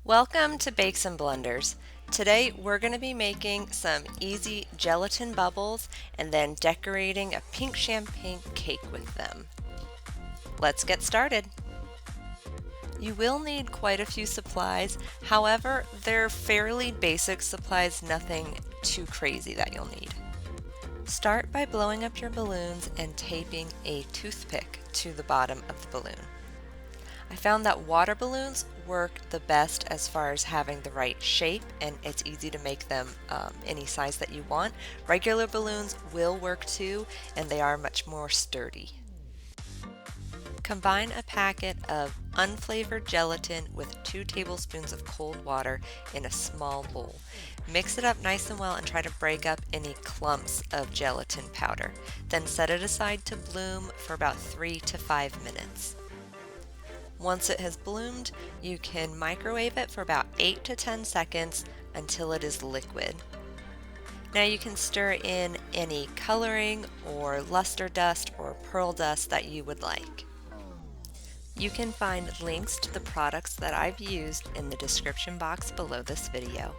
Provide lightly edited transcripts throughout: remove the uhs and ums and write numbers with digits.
Welcome to Bakes and Blenders. Today we're going to be making some easy gelatin bubbles and then decorating a pink champagne cake with them. Let's get started. You will need quite a few supplies, however, they're fairly basic supplies, nothing too crazy that you'll need. Start by blowing up your balloons and taping a toothpick to the bottom of the balloon. I found that water balloons work the best as far as having the right shape, and it's easy to make them any size that you want. Regular balloons will work too, and they are much more sturdy. Combine a packet of unflavored gelatin with 2 tablespoons of cold water in a small bowl. Mix it up nice and well and try to break up any clumps of gelatin powder. Then set it aside to bloom for about 3 to 5 minutes. Once it has bloomed, you can microwave it for about 8 to 10 seconds until it is liquid. Now you can stir in any coloring or luster dust or pearl dust that you would like. You can find links to the products that I've used in the description box below this video.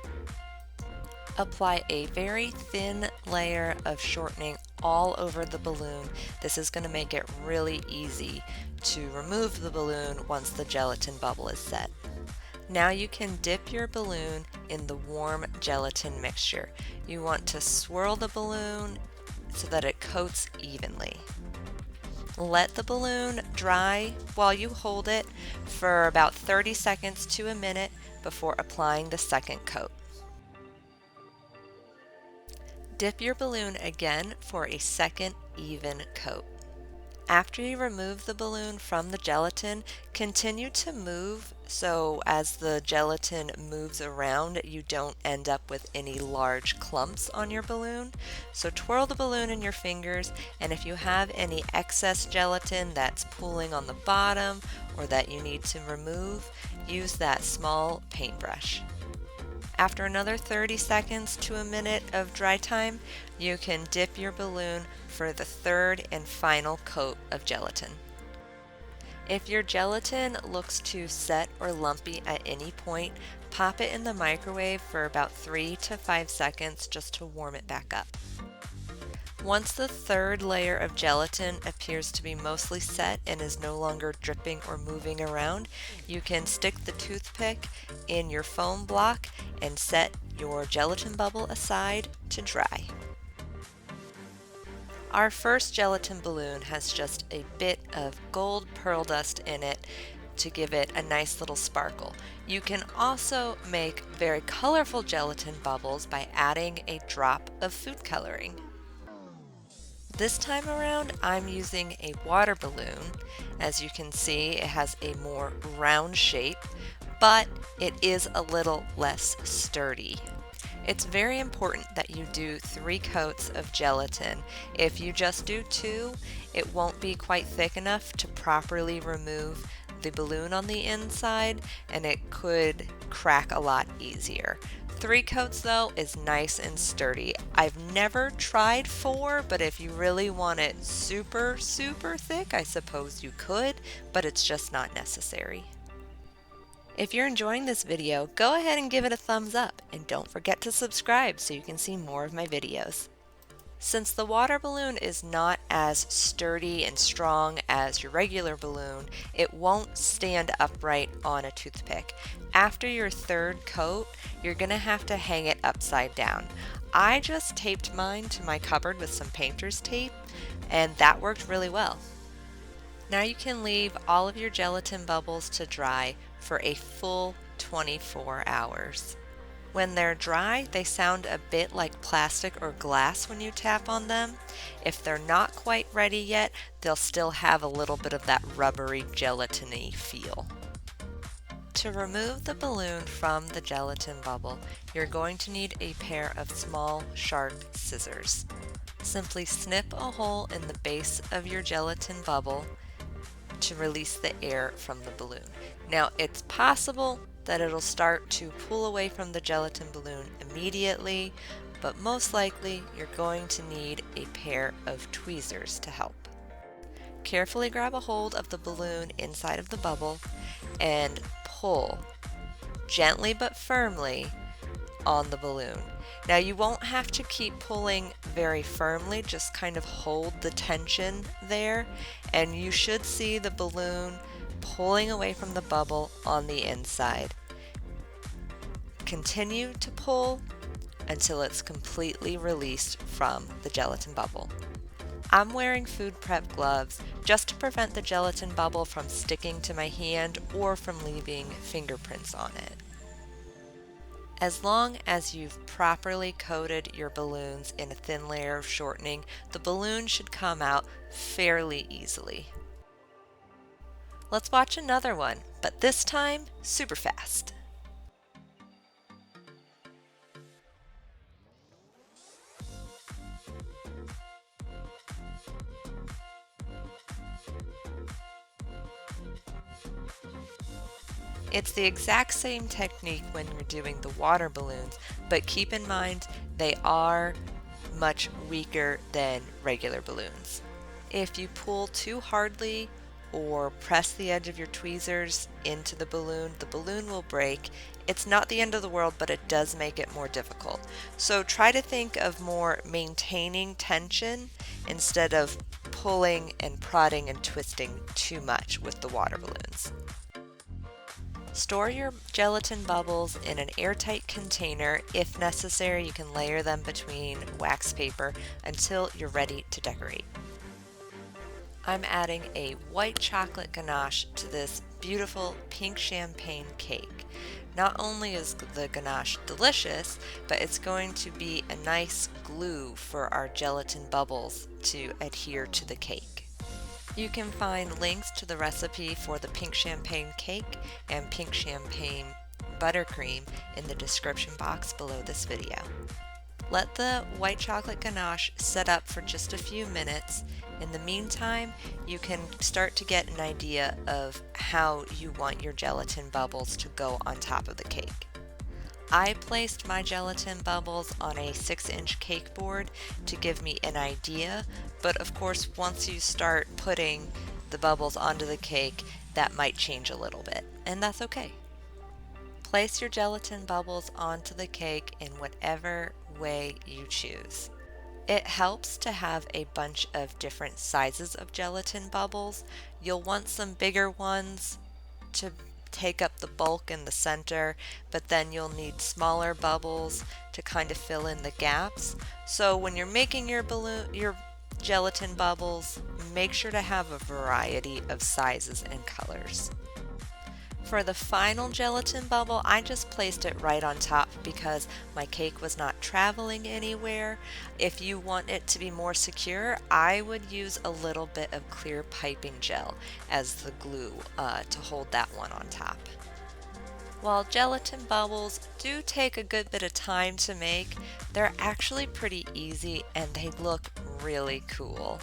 Apply a very thin layer of shortening all over the balloon. This is going to make it really easy to remove the balloon once the gelatin bubble is set. Now you can dip your balloon in the warm gelatin mixture. You want to swirl the balloon so that it coats evenly. Let the balloon dry while you hold it for about 30 seconds to a minute before applying the second coat. Dip your balloon again for a second even coat. After you remove the balloon from the gelatin, continue to move so as the gelatin moves around you don't end up with any large clumps on your balloon. So twirl the balloon in your fingers, and if you have any excess gelatin that's pooling on the bottom or that you need to remove, use that small paintbrush. After another 30 seconds to a minute of dry time, you can dip your balloon for the third and final coat of gelatin. If your gelatin looks too set or lumpy at any point, pop it in the microwave for about 3 to 5 seconds just to warm it back up. Once the third layer of gelatin appears to be mostly set and is no longer dripping or moving around, you can stick the toothpick in your foam block and set your gelatin bubble aside to dry. Our first gelatin balloon has just a bit of gold pearl dust in it to give it a nice little sparkle. You can also make very colorful gelatin bubbles by adding a drop of food coloring. This time around, I'm using a water balloon. As you can see, it has a more round shape, but it is a little less sturdy. It's very important that you do 3 coats of gelatin. If you just do 2, it won't be quite thick enough to properly remove the balloon on the inside, and it could crack a lot easier. 3 coats though is nice and sturdy. I've never tried 4, but if you really want it super thick, I suppose you could, but it's just not necessary. If you're enjoying this video, go ahead and give it a thumbs up, and don't forget to subscribe so you can see more of my videos. Since the water balloon is not as sturdy and strong as your regular balloon, it won't stand upright on a toothpick. After your third coat, you're going to have to hang it upside down. I just taped mine to my cupboard with some painter's tape, and that worked really well. Now you can leave all of your gelatin bubbles to dry for a full 24 hours. When they're dry, they sound a bit like plastic or glass when you tap on them. If they're not quite ready yet, they'll still have a little bit of that rubbery, gelatiny feel. To remove the balloon from the gelatin bubble, you're going to need a pair of small, sharp scissors. Simply snip a hole in the base of your gelatin bubble to release the air from the balloon. Now, it's possible that it'll start to pull away from the gelatin balloon immediately, but most likely you're going to need a pair of tweezers to help. Carefully grab a hold of the balloon inside of the bubble and pull gently but firmly on the balloon. Now you won't have to keep pulling very firmly, just kind of hold the tension there, and you should see the balloon pulling away from the bubble on the inside. Continue to pull until it's completely released from the gelatin bubble. I'm wearing food prep gloves just to prevent the gelatin bubble from sticking to my hand or from leaving fingerprints on it. As long as you've properly coated your balloons in a thin layer of shortening, the balloon should come out fairly easily. Let's watch another one, but this time super fast. It's the exact same technique when you're doing the water balloons, but keep in mind they are much weaker than regular balloons. If you pull too hardly or press the edge of your tweezers into the balloon will break. It's not the end of the world, but it does make it more difficult. So try to think of more maintaining tension instead of pulling and prodding and twisting too much with the water balloons. Store your gelatin bubbles in an airtight container. If necessary, you can layer them between wax paper until you're ready to decorate. I'm adding a white chocolate ganache to this beautiful pink champagne cake. Not only is the ganache delicious, but it's going to be a nice glue for our gelatin bubbles to adhere to the cake. You can find links to the recipe for the pink champagne cake and pink champagne buttercream in the description box below this video. Let the white chocolate ganache set up for just a few minutes. In the meantime, you can start to get an idea of how you want your gelatin bubbles to go on top of the cake. I placed my gelatin bubbles on a 6-inch cake board to give me an idea, but of course once you start putting the bubbles onto the cake, that might change a little bit, and that's okay. Place your gelatin bubbles onto the cake in whatever way you choose. It helps to have a bunch of different sizes of gelatin bubbles. You'll want some bigger ones to take up the bulk in the center, but then you'll need smaller bubbles to kind of fill in the gaps. So when you're making your gelatin bubbles, make sure to have a variety of sizes and colors. For the final gelatin bubble, I just placed it right on top because my cake was not traveling anywhere. If you want it to be more secure, I would use a little bit of clear piping gel as the glue to hold that one on top. While gelatin bubbles do take a good bit of time to make, they're actually pretty easy and they look really cool.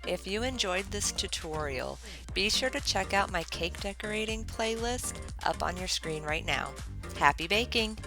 If you enjoyed this tutorial, be sure to check out my cake decorating playlist up on your screen right now. Happy baking!